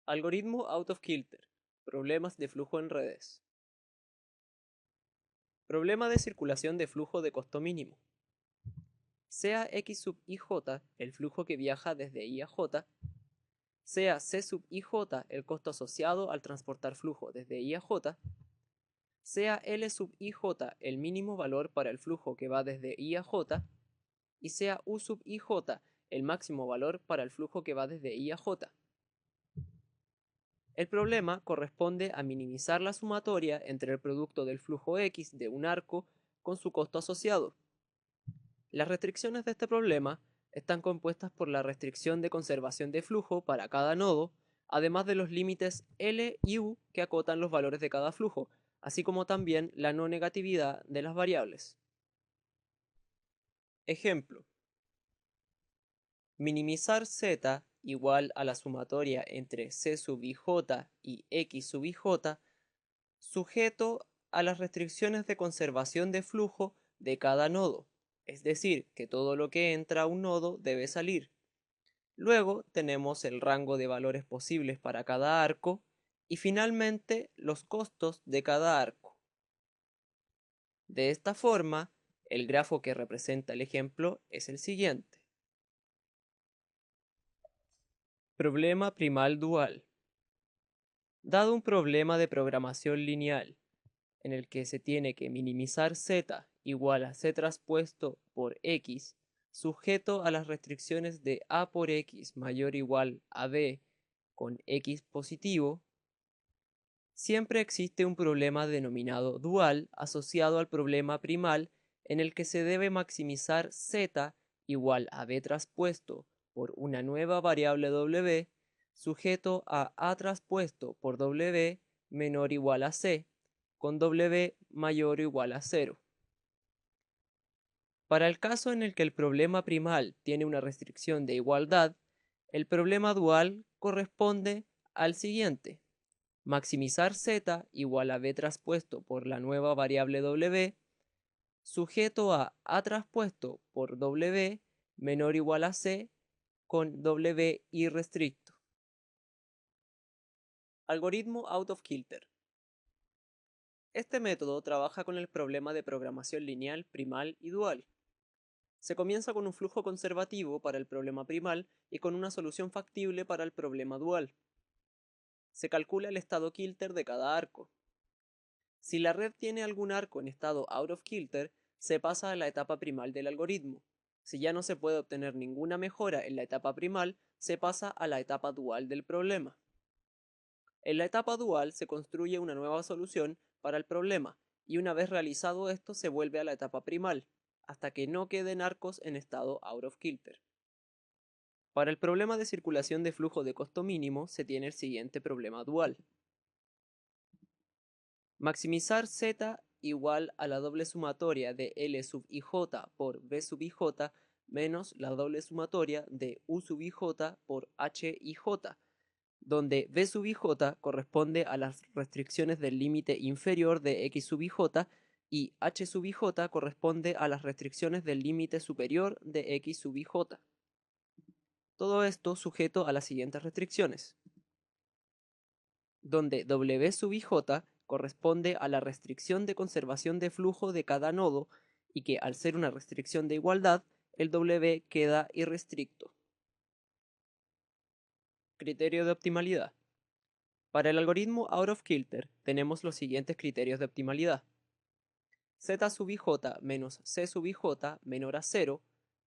Algoritmo out of kilter. Problemas de flujo en redes. Problema de circulación de flujo de costo mínimo. Sea X sub IJ el flujo que viaja desde I a J, sea C sub IJ el costo asociado al transportar flujo desde I a J, sea L sub IJ el mínimo valor para el flujo que va desde I a J, y sea U sub IJ el máximo valor para el flujo que va desde I a J. El problema corresponde a minimizar la sumatoria entre el producto del flujo X de un arco con su costo asociado. Las restricciones de este problema están compuestas por la restricción de conservación de flujo para cada nodo, además de los límites L y U que acotan los valores de cada flujo, así como también la no negatividad de las variables. Ejemplo: minimizar z igual a la sumatoria entre c sub ij y x sub ij, sujeto a las restricciones de conservación de flujo de cada nodo, es decir, que todo lo que entra a un nodo debe salir. Luego tenemos el rango de valores posibles para cada arco y finalmente los costos de cada arco. De esta forma, el grafo que representa el ejemplo es el siguiente. Problema primal dual. Dado un problema de programación lineal en el que se tiene que minimizar z igual a c traspuesto por x, sujeto a las restricciones de a por x mayor o igual a b con x positivo, siempre existe un problema denominado dual asociado al problema primal en el que se debe maximizar z igual a b traspuesto por una nueva variable w sujeto a traspuesto por w menor o igual a c, con w mayor o igual a 0. Para el caso en el que el problema primal tiene una restricción de igualdad, el problema dual corresponde al siguiente: maximizar z igual a b traspuesto por la nueva variable w, sujeto a traspuesto por w menor o igual a c, con w irrestricto. Algoritmo out of kilter. Este método trabaja con el problema de programación lineal primal y dual. Se comienza con un flujo conservativo para el problema primal y con una solución factible para el problema dual. Se calcula el estado kilter de cada arco. Si la red tiene algún arco en estado out of kilter, se pasa a la etapa primal del algoritmo. Si ya no se puede obtener ninguna mejora en la etapa primal, se pasa a la etapa dual del problema. En la etapa dual se construye una nueva solución para el problema, y una vez realizado esto se vuelve a la etapa primal, hasta que no queden arcos en estado out of kilter. Para el problema de circulación de flujo de costo mínimo se tiene el siguiente problema dual. Maximizar z igual a la doble sumatoria de L sub ij por B sub ij menos la doble sumatoria de U sub ij por H ij, donde B sub ij corresponde a las restricciones del límite inferior de X sub ij y H sub ij corresponde a las restricciones del límite superior de X sub ij. Todo esto sujeto a las siguientes restricciones, donde W sub ij corresponde a la restricción de conservación de flujo de cada nodo y que al ser una restricción de igualdad, el W queda irrestricto. Criterio de optimalidad. Para el algoritmo out of kilter tenemos los siguientes criterios de optimalidad. Z sub ij menos C sub ij menor a 0,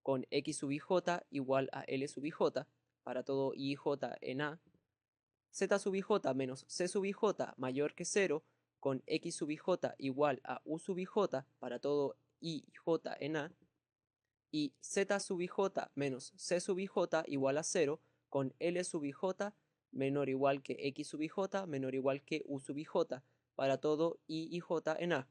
con X sub ij igual a L sub ij para todo IJ en A. Z sub ij menos C sub ij mayor que 0, con X sub ij igual a U sub ij para todo IJ en A. Y Z sub ij menos C sub ij igual a 0, con L sub ij menor o igual que X sub ij menor o igual que U sub ij para todo IJ en A.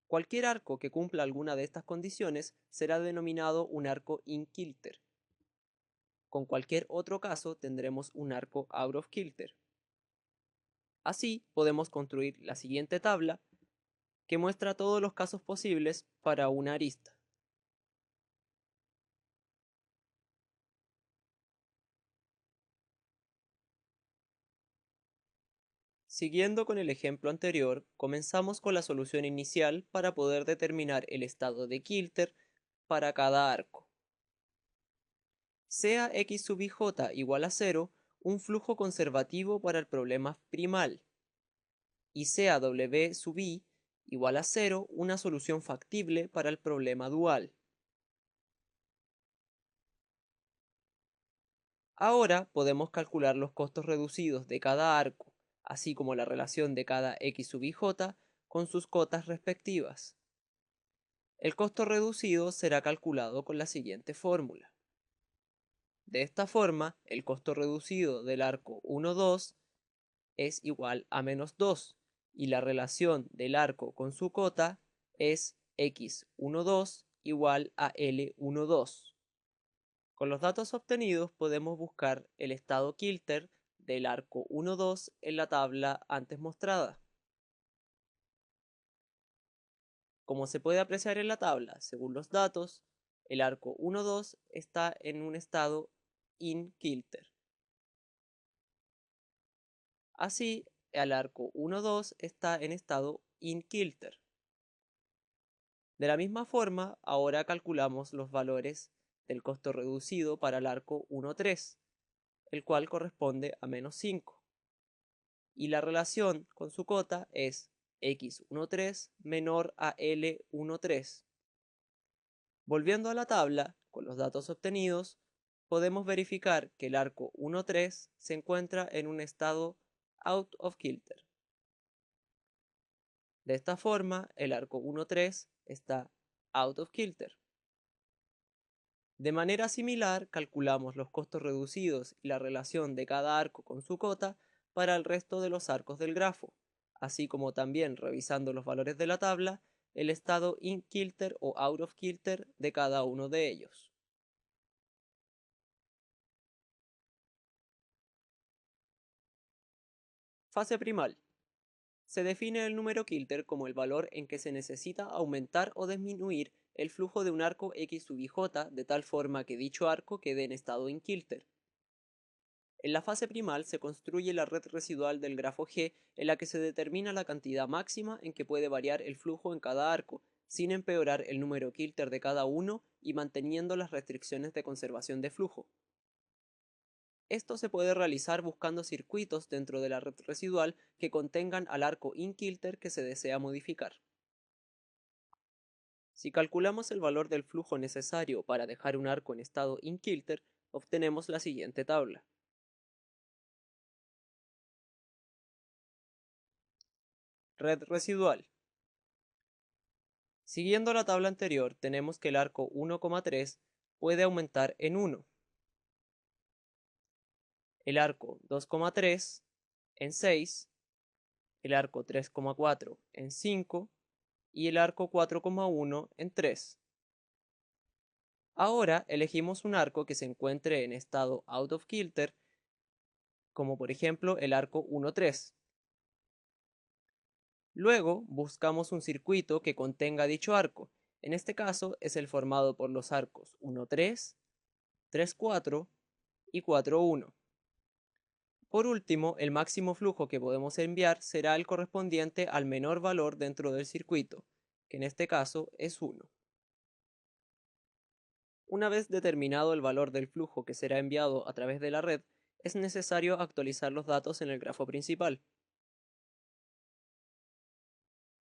Cualquier arco que cumpla alguna de estas condiciones será denominado un arco in kilter. Con cualquier otro caso tendremos un arco out of kilter. Así podemos construir la siguiente tabla que muestra todos los casos posibles para una arista. Siguiendo con el ejemplo anterior, comenzamos con la solución inicial para poder determinar el estado de Kilter para cada arco. Sea x sub ij igual a 0 un flujo conservativo para el problema primal, y sea w sub i igual a 0 una solución factible para el problema dual. Ahora podemos calcular los costos reducidos de cada arco, así como la relación de cada x sub ij con sus cotas respectivas. El costo reducido será calculado con la siguiente fórmula. De esta forma, el costo reducido del arco 1, 2 es igual a menos 2 y la relación del arco con su cota es x1, 2 igual a L1, 2. Con los datos obtenidos podemos buscar el estado Kilter del arco 1, 2 en la tabla antes mostrada. Como se puede apreciar en la tabla, según los datos, el arco 1, 2 está en un estado in Kilter. Así, el arco 1, 2 está en estado in Kilter. De la misma forma, ahora calculamos los valores del costo reducido para el arco 1, 3, el cual corresponde a menos 5. Y la relación con su cota es x13 menor a L13. Volviendo a la tabla, con los datos obtenidos, podemos verificar que el arco 1,3 se encuentra en un estado out of kilter. De esta forma, el arco 1,3 está out of kilter. De manera similar, calculamos los costos reducidos y la relación de cada arco con su cota para el resto de los arcos del grafo, así como también revisando los valores de la tabla, el estado in kilter o out of kilter de cada uno de ellos. Fase primal. Se define el número Kilter como el valor en que se necesita aumentar o disminuir el flujo de un arco X sub ij de tal forma que dicho arco quede en estado in Kilter. En la fase primal se construye la red residual del grafo G en la que se determina la cantidad máxima en que puede variar el flujo en cada arco, sin empeorar el número Kilter de cada uno y manteniendo las restricciones de conservación de flujo. Esto se puede realizar buscando circuitos dentro de la red residual que contengan al arco in Kilter que se desea modificar. Si calculamos el valor del flujo necesario para dejar un arco en estado in Kilter, obtenemos la siguiente tabla. Red residual. Siguiendo la tabla anterior, tenemos que el arco 1,3 puede aumentar en 1, el arco 2,3 en 6, el arco 3,4 en 5 y el arco 4,1 en 3. Ahora elegimos un arco que se encuentre en estado out of kilter, como por ejemplo el arco 1,3. Luego buscamos un circuito que contenga dicho arco. En este caso es el formado por los arcos 1,3, 3,4 y 4,1. Por último, el máximo flujo que podemos enviar será el correspondiente al menor valor dentro del circuito, que en este caso es 1. Una vez determinado el valor del flujo que será enviado a través de la red, es necesario actualizar los datos en el grafo principal.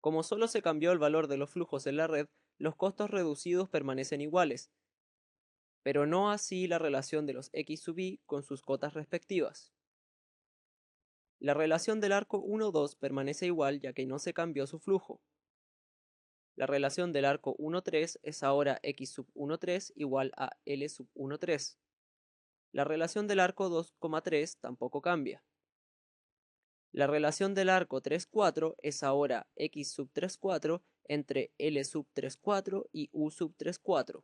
Como solo se cambió el valor de los flujos en la red, los costos reducidos permanecen iguales, pero no así la relación de los x sub i con sus cotas respectivas. La relación del arco 1,2 permanece igual ya que no se cambió su flujo. La relación del arco 1,3 es ahora x sub 1,3 igual a L sub 1,3. La relación del arco 2,3 tampoco cambia. La relación del arco 3,4 es ahora x sub 3,4 entre L sub 3,4 y U sub 3,4.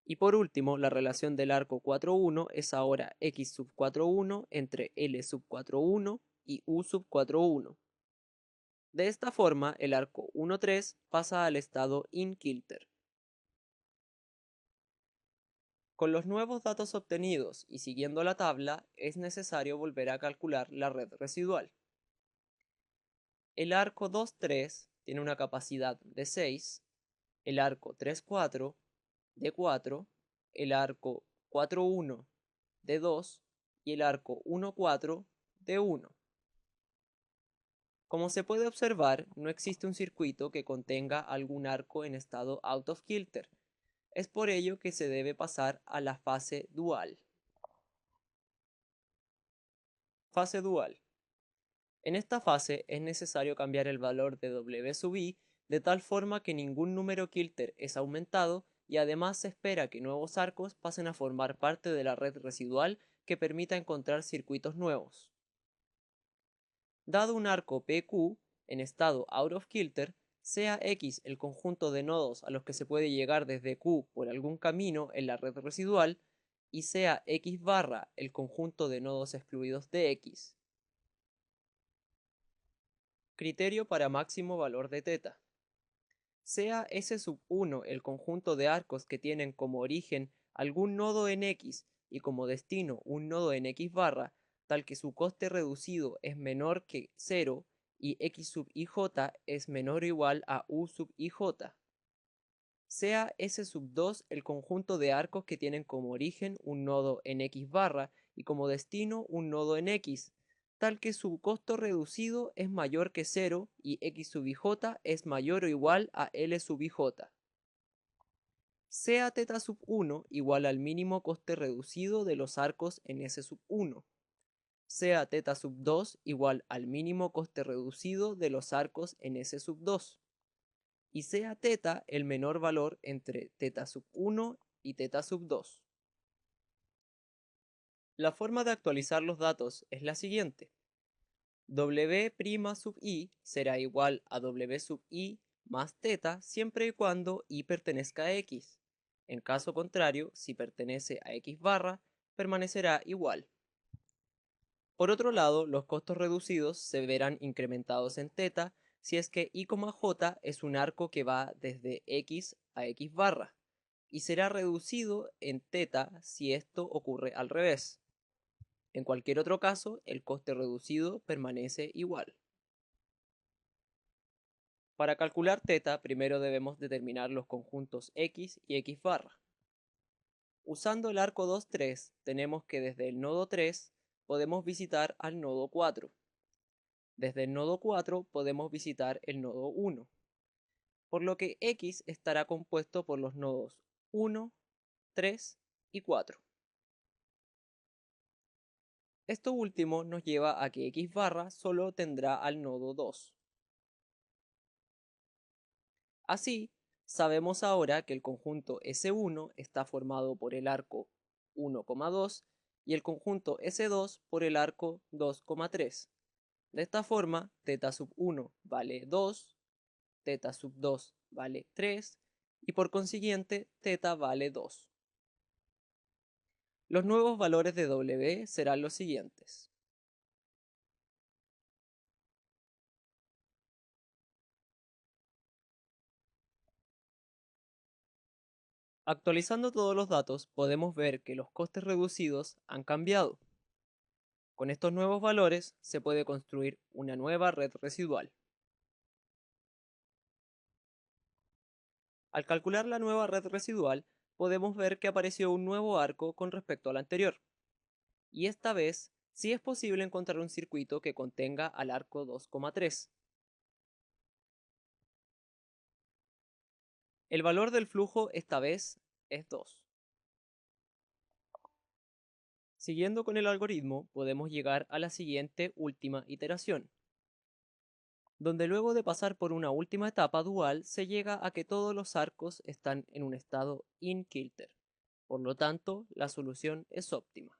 Y por último, la relación del arco 4,1 es ahora x sub 4,1 entre L sub 4,1 y U sub 4,1. De esta forma, el arco 1,3 pasa al estado in kilter. Con los nuevos datos obtenidos y siguiendo la tabla, es necesario volver a calcular la red residual. El arco 2,3 tiene una capacidad de 6, el arco 3,4 de 4, el arco 4,1 de 2 y el arco 1,4 de 1. Como se puede observar, no existe un circuito que contenga algún arco en estado out of kilter. Es por ello que se debe pasar a la fase dual. Fase dual. En esta fase es necesario cambiar el valor de W sub I de tal forma que ningún número kilter es aumentado y además se espera que nuevos arcos pasen a formar parte de la red residual que permita encontrar circuitos nuevos. Dado un arco PQ en estado out of kilter, sea X el conjunto de nodos a los que se puede llegar desde Q por algún camino en la red residual, y sea X barra el conjunto de nodos excluidos de X. Criterio para máximo valor de θ. Sea S sub 1 el conjunto de arcos que tienen como origen algún nodo en X y como destino un nodo en X barra, tal que su coste reducido es menor que 0 y X sub IJ es menor o igual a U sub IJ. Sea S sub 2 el conjunto de arcos que tienen como origen un nodo en X barra y como destino un nodo en X, tal que su costo reducido es mayor que 0 y X sub IJ es mayor o igual a L sub IJ. Sea θ sub 1 igual al mínimo coste reducido de los arcos en S sub 1. Sea θ sub 2 igual al mínimo coste reducido de los arcos en S sub 2. Y sea θ el menor valor entre θ sub 1 y θ sub 2. La forma de actualizar los datos es la siguiente. W' sub I será igual a W sub I más θ siempre y cuando I pertenezca a X. En caso contrario, si pertenece a X barra, permanecerá igual. Por otro lado, los costos reducidos se verán incrementados en θ si es que I, J es un arco que va desde X a X barra, y será reducido en θ si esto ocurre al revés. En cualquier otro caso, el coste reducido permanece igual. Para calcular θ, primero debemos determinar los conjuntos X y X barra. Usando el arco 2,3, tenemos que desde el nodo 3 podemos visitar al nodo 4. Desde el nodo 4 podemos visitar el nodo 1, por lo que X estará compuesto por los nodos 1, 3 y 4. Esto último nos lleva a que X barra solo tendrá al nodo 2. Así, sabemos ahora que el conjunto S1 está formado por el arco 1,2 y el conjunto S2 por el arco 2,3. De esta forma, θ sub 1 vale 2, θ sub 2 vale 3 y por consiguiente θ vale 2. Los nuevos valores de W serán los siguientes. Actualizando todos los datos, podemos ver que los costes reducidos han cambiado. Con estos nuevos valores se puede construir una nueva red residual. Al calcular la nueva red residual, podemos ver que apareció un nuevo arco con respecto al anterior. Y esta vez sí es posible encontrar un circuito que contenga al arco 2,3. El valor del flujo esta vez es 2. Siguiendo con el algoritmo, podemos llegar a la siguiente última iteración, donde luego de pasar por una última etapa dual se llega a que todos los arcos están en un estado in kilter. Por lo tanto, la solución es óptima.